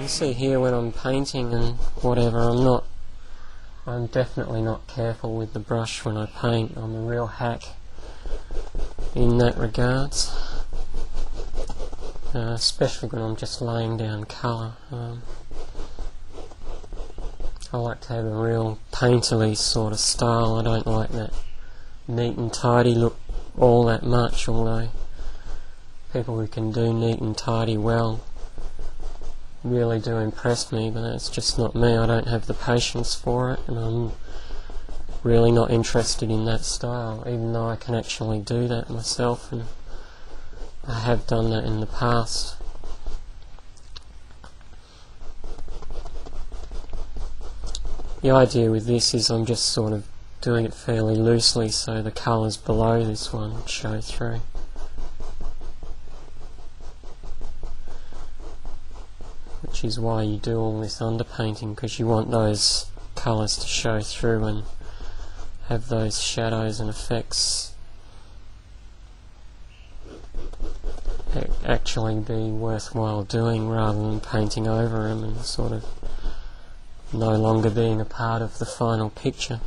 can see here when I'm painting and whatever, I'm definitely not careful with the brush when I paint. I'm a real hack in that regards, especially when I'm just laying down colour. I like to have a real painterly sort of style. I don't like that neat and tidy look all that much, although people who can do neat and tidy well really do impress me, but that's just not me. I don't have the patience for it, and I'm really not interested in that style, even though I can actually do that myself, and I have done that in the past. The idea with this is I'm just sort of doing it fairly loosely so the colours below this one show through. Which is why you do all this underpainting, because you want those colours to show through and have those shadows and effects actually be worthwhile doing, rather than painting over them and sort of no longer being a part of the final picture.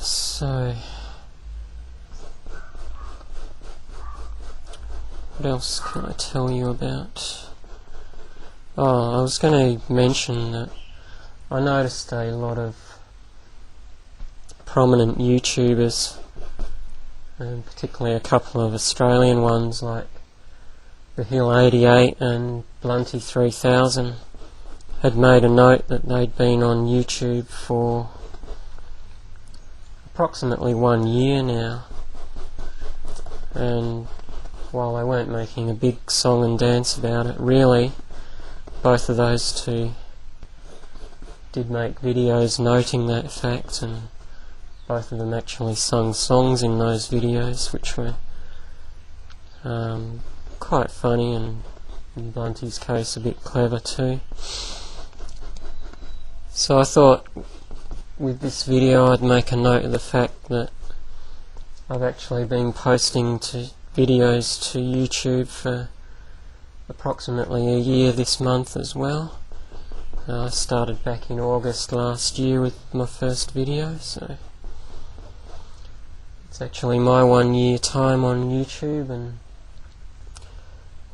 So, what else can I tell you about? Oh, I was going to mention that I noticed a lot of prominent YouTubers, and particularly a couple of Australian ones like The Hill 88 and Blunty 3000, had made a note that they'd been on YouTube for approximately 1 year now, and while they weren't making a big song and dance about it, really, both of those two did make videos noting that fact, and both of them actually sung songs in those videos, which were quite funny, and in Blunty's case a bit clever too. So I thought with this video I'd make a note of the fact that I've actually been posting videos to YouTube for approximately a year this month as well. I started back in August last year with my first video, so it's actually my 1 year time on YouTube, and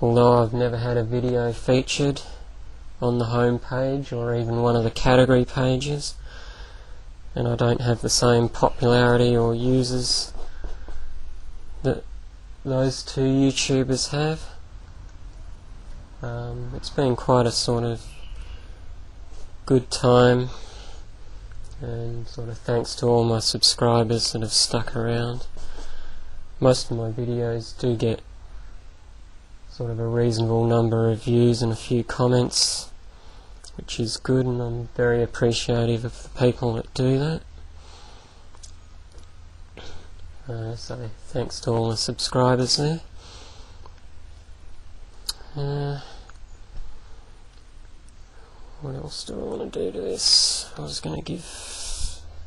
although I've never had a video featured on the home page or even one of the category pages, and I don't have the same popularity or users that those two YouTubers have, it's been quite a sort of good time, and sort of thanks to all my subscribers that have stuck around. Most of my videos do get sort of a reasonable number of views and a few comments, which is good, and I'm very appreciative of the people that do that. So thanks to all the subscribers there. What else do I want to do to this? I was going to give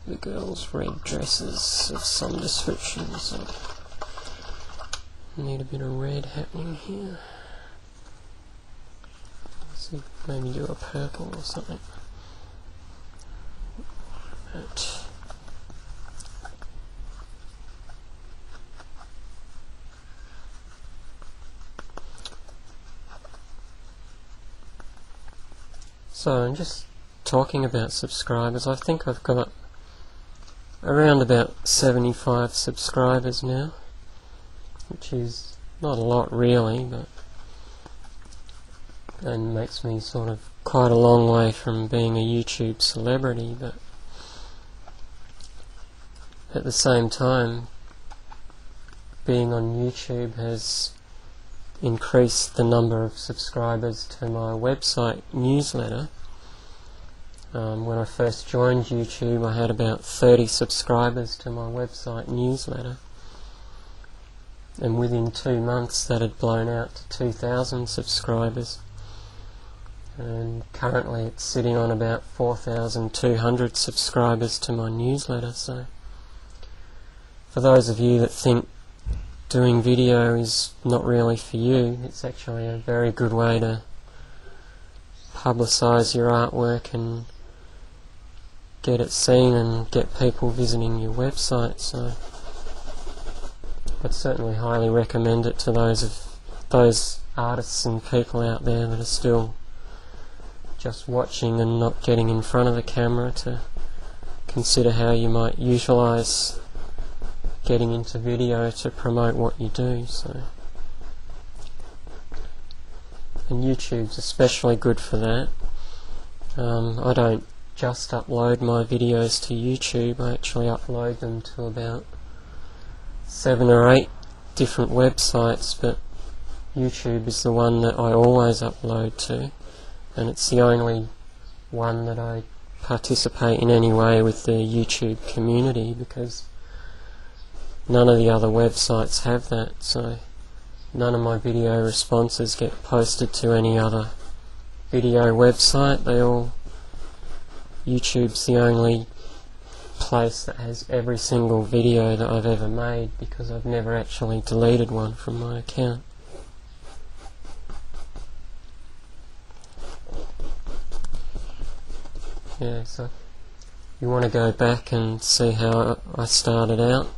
the girls red dresses of some description, so need a bit of red happening here. Let's see, maybe do a purple or something. So, I'm just talking about subscribers. I think I've got around about 75 subscribers now, which is not a lot really, but and makes me sort of quite a long way from being a YouTube celebrity, but at the same time, being on YouTube has increased the number of subscribers to my website newsletter. When I first joined YouTube, I had about 30 subscribers to my website newsletter, and within 2 months that had blown out to 2,000 subscribers, and currently it's sitting on about 4,200 subscribers to my newsletter. So for those of you that think doing video is not really for you, it's actually a very good way to publicise your artwork and get it seen and get people visiting your website. So I'd certainly highly recommend it to those artists and people out there that are still just watching and not getting in front of the camera, to consider how you might utilise getting into video to promote what you do. So, and YouTube's especially good for that. I don't just upload my videos to YouTube, I actually upload them to about 7 or 8 different websites, but YouTube is the one that I always upload to, and it's the only one that I participate in any way with the YouTube community, because none of the other websites have that. So none of my video responses get posted to any other video website. YouTube's the only place that has every single video that I've ever made, because I've never actually deleted one from my account. Yeah, so you want to go back and see how I started out,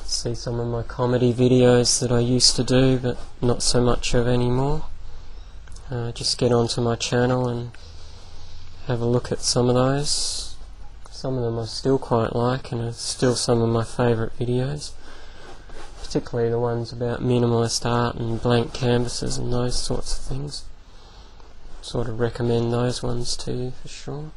see some of my comedy videos that I used to do but not so much of anymore. Just get onto my channel and have a look at some of those. Some of them I still quite like and are still some of my favourite videos, particularly the ones about minimalist art and blank canvases and those sorts of things. Sort of recommend those ones to you for sure.